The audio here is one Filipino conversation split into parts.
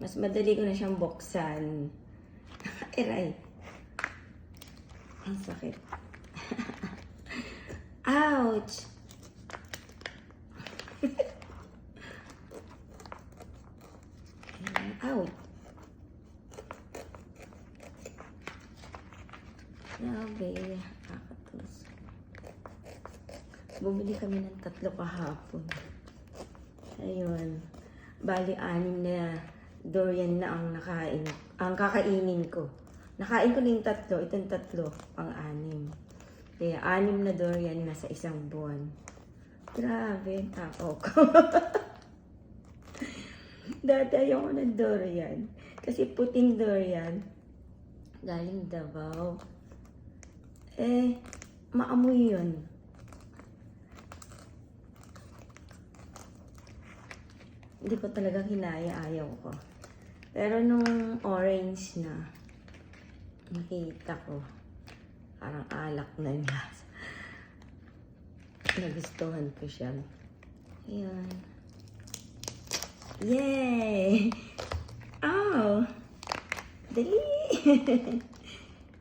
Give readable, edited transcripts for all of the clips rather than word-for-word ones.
Mas madali ko na siyang buksan. Aray. Ang sakit. Ouch! Ouch! Grabe. Kakatus. Bumili kami ng 3 kahapon. Ayun. Bali, 6 na durian na ang kakainin ko. Nakain ko na yung 3. Itong 3, pang-6. Kaya 6 na durian na sa isang buwan. Grabe, tao ko. Dati ayoko ng durian. Kasi puting durian. Galing Davao. Maamoy yun. Hindi ko talaga hinaya, ayaw ko. Pero nung orange na, nakita ko, parang alak na niya. Nagustuhan ko siya. Ayan. Yay! Oh! Dali!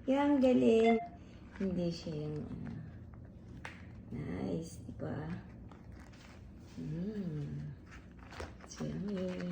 Yan, galing. Hindi siya yung nice, diba? It's yummy.